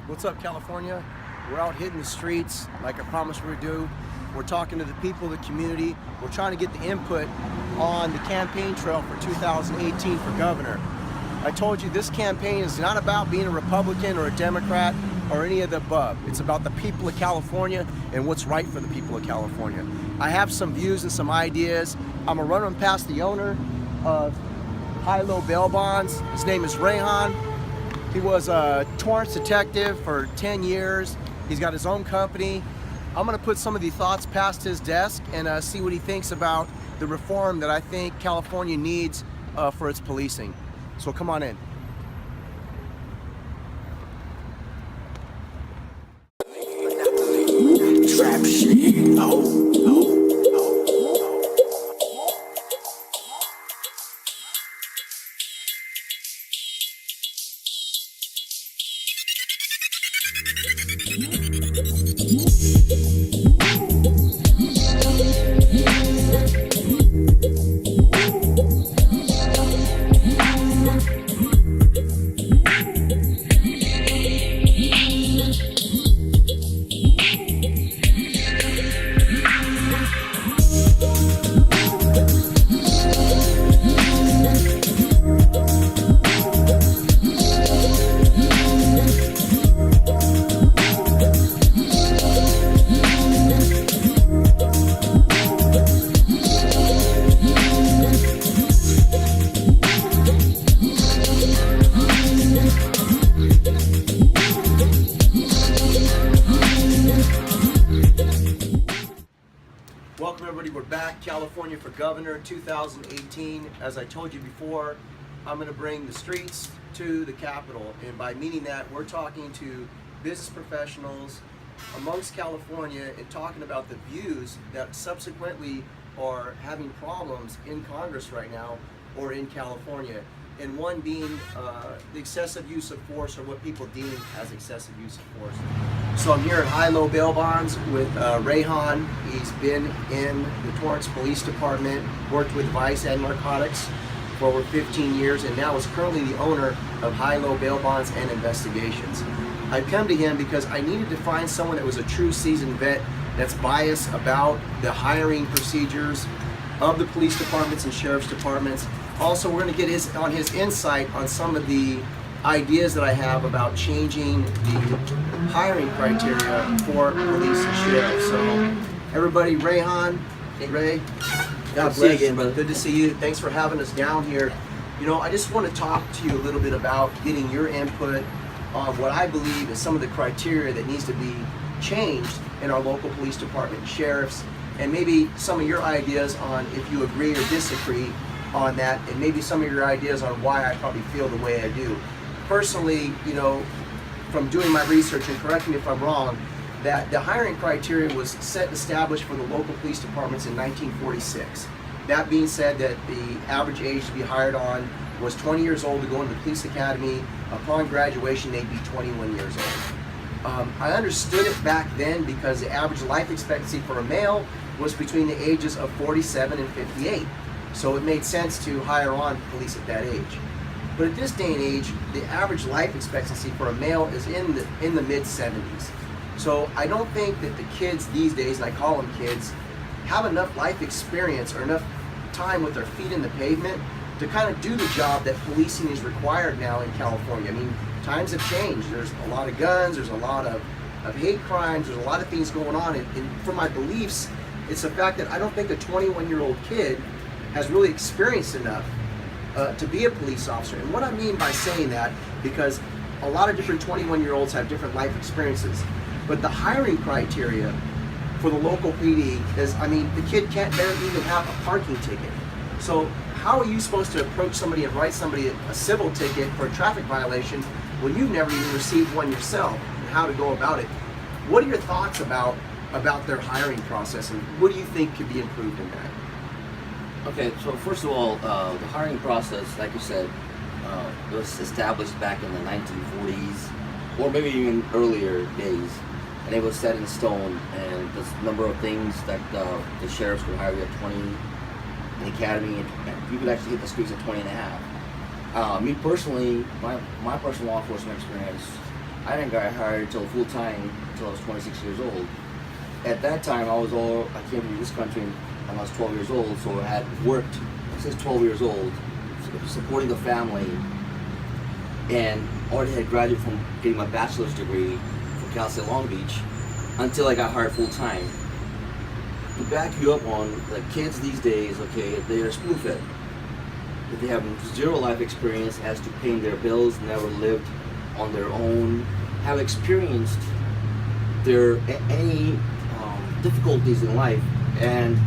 What's up, California? We're out hitting the streets like I promised we would do. We're talking to the people of the community. We're trying to get the input on the campaign trail for 2018 for governor. I told you this campaign is not about being a Republican or a Democrat or any of the above. It's about the people of California and what's right for the people of California. I have some views and some ideas. I'm gonna run them past the owner of High-Low Bail Bonds. His name is Rehan. He was a Torrance detective for 10 years. He's got his own company. I'm gonna put some of the thoughts past his desk and see what he thinks about the reform that I think California needs for its policing. So come on in. Trap shit. Welcome everybody, we're back. California for Governor 2018. As I told you before, I'm going to bring the streets to the Capitol, and by meaning that, we're talking to business professionals amongst California and talking about the views that subsequently are having problems in Congress right now or in California. And one being the excessive use of force, or what people deem as excessive use of force. So I'm here at High-Low Bail Bonds with Rehan. He's been in the Torrance Police Department, worked with Vice and Narcotics for over 15 years, and now is currently the owner of High-Low Bail Bonds and Investigations. I come to him because I needed to find someone that was a true seasoned vet that's biased about the hiring procedures of the police departments and sheriff's departments. Also, we're going to get his insight on some of the ideas that I have about changing the hiring criteria for police and sheriffs. So, everybody, Rehan, Ray, God bless you. Good to see you. Thanks for having us down here. You know, I just want to talk to you a little bit about getting your input on what I believe is some of the criteria that needs to be changed in our local police department and sheriffs, and maybe some of your ideas on if you agree or disagree on that, and maybe some of your ideas on why I probably feel the way I do. Personally, you know, from doing my research, and correct me if I'm wrong, that the hiring criteria was set and established for the local police departments in 1946. That being said, that the average age to be hired on was 20 years old to go into the police academy. Upon graduation, they'd be 21 years old. I understood it back then because the average life expectancy for a male was between the ages of 47 and 58. So it made sense to hire on police at that age. But at this day and age, the average life expectancy for a male is in the mid-70s. So I don't think that the kids these days, and I call them kids, have enough life experience or enough time with their feet in the pavement to kind of do the job that policing is required now in California. I mean, times have changed. There's a lot of guns, there's a lot of hate crimes, there's a lot of things going on. And for my beliefs, it's the fact that I don't think a 21-year-old kid has really experienced enough to be a police officer. And what I mean by saying that, because a lot of different 21-year-olds have different life experiences, but the hiring criteria for the local PD is, I mean, the kid can't barely even have a parking ticket. So how are you supposed to approach somebody and write somebody a civil ticket for a traffic violation when you've never even received one yourself, and how to go about it? What are your thoughts about their hiring process, and what do you think could be improved in that? Okay, so first of all, the hiring process, like you said, was established back in the 1940s, or maybe even earlier days, and it was set in stone. And there's a number of things that the sheriffs could hire you at 20 in the academy, and you could actually hit the streets at 20 and a half. Me personally, my personal law enforcement experience I didn't get hired until full time until I was 26 years old. At that time, I came to this country when I was 12 years old, so I had worked since 12 years old, supporting the family, and already had graduated from getting my bachelor's degree from Cal State Long Beach until I got hired full time. To back you up on the kids these days, okay, they are spoon fed. They have zero life experience as to paying their bills, never lived on their own, have experienced any difficulties in life, and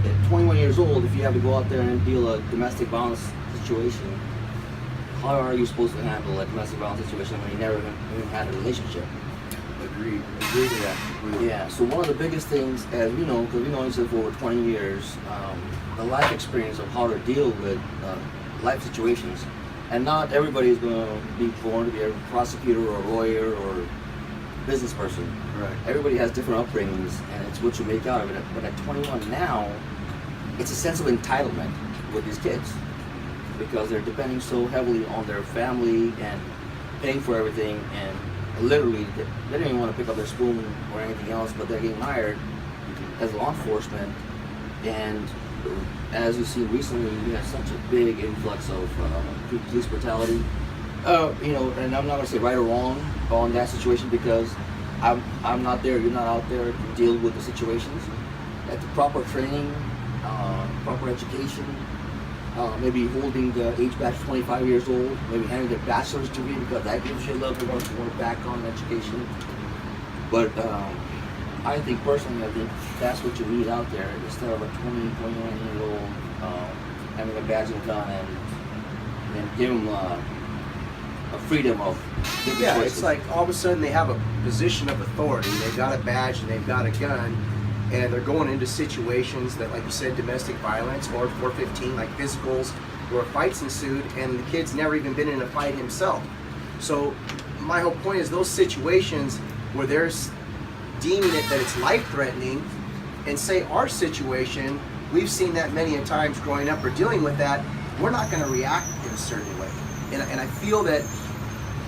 at 21 years old, if you have to go out there and deal a domestic violence situation, how are you supposed to handle a domestic violence situation when you never even had a relationship? Agreed to that. Yeah, so one of the biggest things, as we know, because we know each other for over 20 years, the life experience of how to deal with life situations. And not everybody is going to be born to be a prosecutor or a lawyer or business person. Right. Everybody has different upbringings, and it's what you make out of it. But at 21 now, it's a sense of entitlement with these kids because they're depending so heavily on their family and paying for everything, and literally they don't even want to pick up their spoon or anything else, but they're getting hired as law enforcement. And as you've seen recently, we have such a big influx of police brutality. And I'm not going to say right or wrong on that situation because I'm not there, you're not out there to deal with the situations. At the proper training, proper education, maybe holding the age batch 25 years old, maybe having their bachelor's degree because that gives you a little bit more back on education. But I think personally, I think that's what you need out there instead of a 21-year-old having a badge and gun and give them a freedom of different choices. It's like all of a sudden they have a position of authority. They've got a badge and they've got a gun, and they're going into situations that, like you said, domestic violence or 415, like physicals, where fights ensued, and the kid's never even been in a fight himself. So my whole point is those situations where there's deeming it that it's life-threatening, and say our situation, we've seen that many a times growing up or dealing with that, we're not going to react in a certain way. And I feel that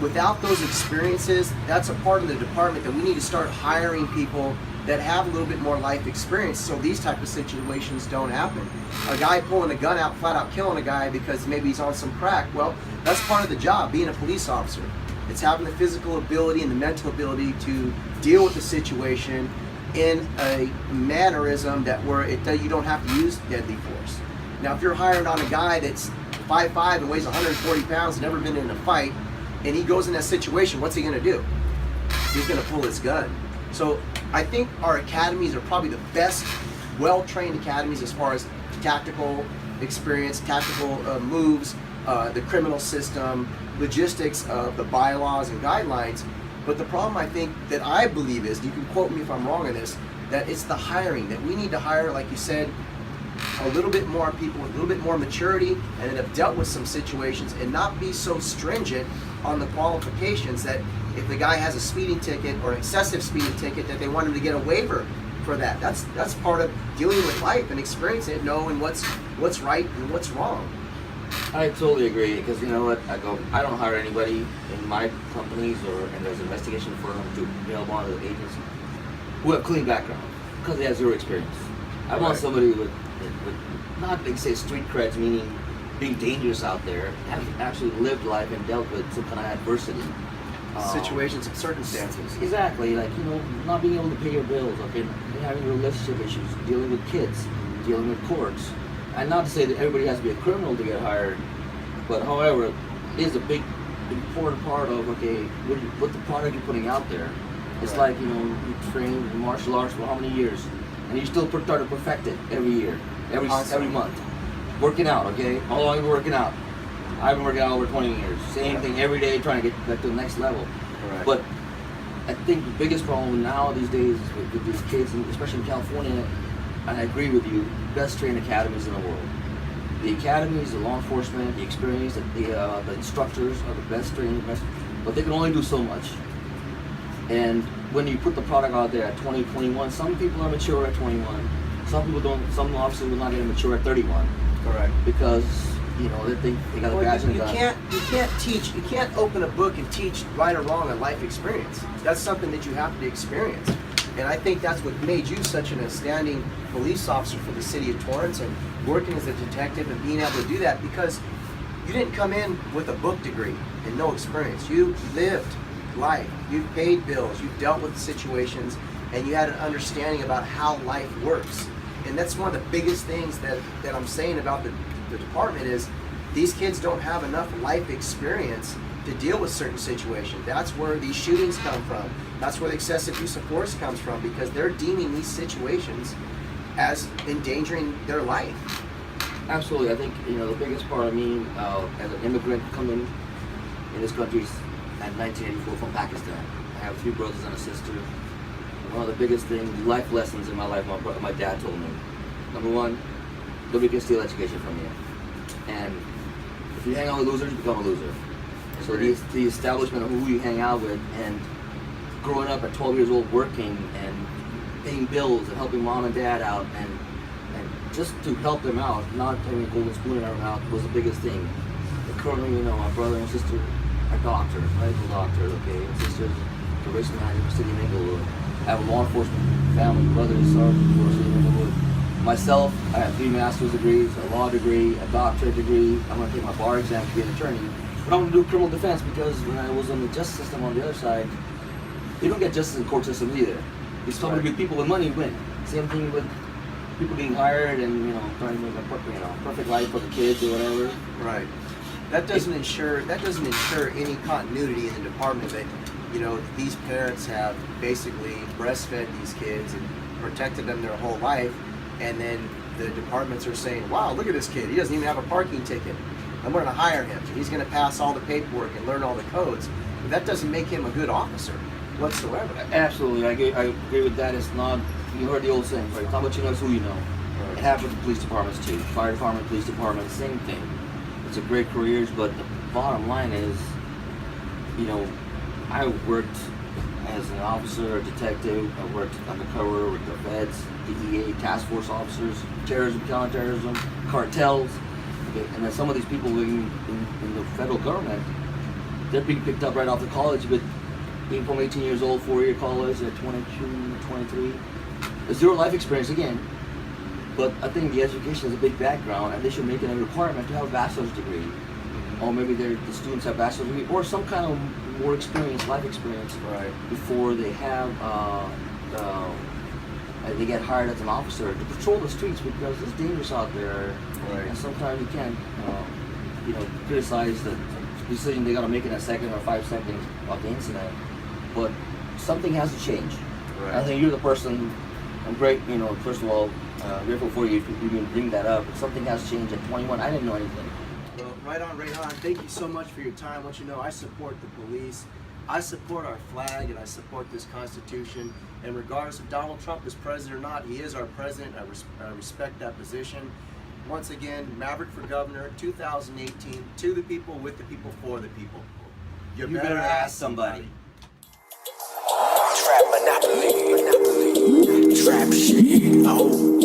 without those experiences, that's a part of the department that we need to start hiring people that have a little bit more life experience so these type of situations don't happen. A guy pulling a gun out, flat out killing a guy because maybe he's on some crack, well, that's part of the job, being a police officer. It's having the physical ability and the mental ability to deal with the situation in a mannerism that where you don't have to use deadly force. Now, if you're hired on a guy that's 5'5" and weighs 140 pounds, never been in a fight, and he goes in that situation, what's he going to do? He's going to pull his gun. So I think our academies are probably the best, well-trained academies as far as tactical experience, tactical moves, the criminal system, logistics of the bylaws and guidelines. But the problem I think that I believe is, you can quote me if I'm wrong on this, that it's the hiring, that we need to hire, like you said, a little bit more people with a little bit more maturity and that have dealt with some situations and not be so stringent on the qualifications that if the guy has a speeding ticket or an excessive speeding ticket that they want him to get a waiver for that. That's part of dealing with life and experiencing it, knowing what's right and what's wrong. I totally agree because you know what, I don't hire anybody in my companies or in those investigation firms to help one of the agents who have clean background because they have zero experience. I want somebody with not like say street creds, meaning being dangerous out there, have actually lived life and dealt with some kind of adversity. Situations and circumstances. Exactly, like not being able to pay your bills, okay, having relationship issues, dealing with kids, dealing with courts. And not to say that everybody has to be a criminal to get hired, but however, it is a big, important part of what the product you're putting out there. It's like you train in martial arts for how many years, and you still try to perfect it every year, every month. Working out, okay? How long have you been working out? I've been working out over 20 years. Same thing every day, trying to get back to the next level. Right. But I think the biggest problem now these days with these kids, and especially in California, and I agree with you, best trained academies in the world. The academies, the law enforcement, the experience, the instructors are the best trained, but they can only do so much. And when you put the product out there at 20, 21, some people are mature at 21. Some people don't. Some officers will not get mature at 31. Correct. Because you know, they got a Well, badge and you gun. you can't open a book and teach right or wrong a life experience. That's something that you have to experience. And I think that's what made you such an outstanding police officer for the city of Torrance, and working as a detective and being able to do that, because you didn't come in with a book degree and no experience. You lived life. You've paid bills. You've dealt with situations, and you had an understanding about how life works. And that's one of the biggest things that I'm saying about the department is these kids don't have enough life experience to deal with certain situations. That's where these shootings come from. That's where the excessive use of force comes from, because they're deeming these situations as endangering their life. Absolutely. I think, you know, the biggest part of me as an immigrant coming in this country in 1984 from Pakistan. I have 3 brothers and a sister. One of the biggest things, life lessons in my life, my dad told me. Number 1, nobody can steal education from you. And if you hang out with losers, you become a loser. So the establishment of who you hang out with, and growing up at 12 years old working and paying bills and helping mom and dad out, and just to help them out, not having a golden spoon in our mouth, was the biggest thing. But currently, you know, my brother and sister are doctors, medical doctors, okay? My sister's a race manager for City of Inglewood. I have a law enforcement family, brothers, sergeant for City of Inglewood. Myself, I have 3 master's degrees, a law degree, a doctorate degree. I'm going to take my bar exam to be an attorney. But I'm going to do criminal defense, because when I was on the justice system on the other side, you don't get justice in court systems either. It's so many people with money win. Same thing with people getting hired and, you know, trying to make a perfect life for the kids or whatever. Right. That doesn't ensure any continuity in the department, that, you know, these parents have basically breastfed these kids and protected them their whole life, and then the departments are saying, wow, look at this kid, he doesn't even have a parking ticket. I'm going to hire him. He's going to pass all the paperwork and learn all the codes. But that doesn't make him a good officer whatsoever. Absolutely, I agree with that. It's not, you heard the old saying, right? It's not what you know, it's who you know. Right. It happens with police departments too. Fire department, police department, same thing. It's a great careers, but the bottom line is, you know, I worked as an officer, a detective. I worked undercover with the feds, DEA, task force officers, terrorism, counterterrorism, cartels. Okay, and then some of these people in the federal government, they're being picked up right off the college with being from 18 years old, 4-year college, at 22, 23. Zero life experience again. But I think the education is a big background, and they should make it a requirement to have a bachelor's degree. Or maybe the students have bachelor's degree, or some kind of more experience, life experience, Right. before they have they get hired as an officer to patrol the streets, because it's dangerous out there. Right. And sometimes you can't, you know, criticize the decision they got to make in a second or 5 seconds of the incident. But something has to change. Right. I think you're the person. I'm great, you know. First of all, grateful for you to even bring that up. But something has changed at 21. I didn't know anything. Well, right on, Rehan. Thank you so much for your time. I want you to know I support the police. I support our flag, and I support this Constitution. And regardless if Donald Trump is president or not, he is our president. I respect that position. Once again, Mavrick for governor, 2018. To the people, with the people, for the people. You better ask somebody. Trap monopoly. Trap shit. Oh.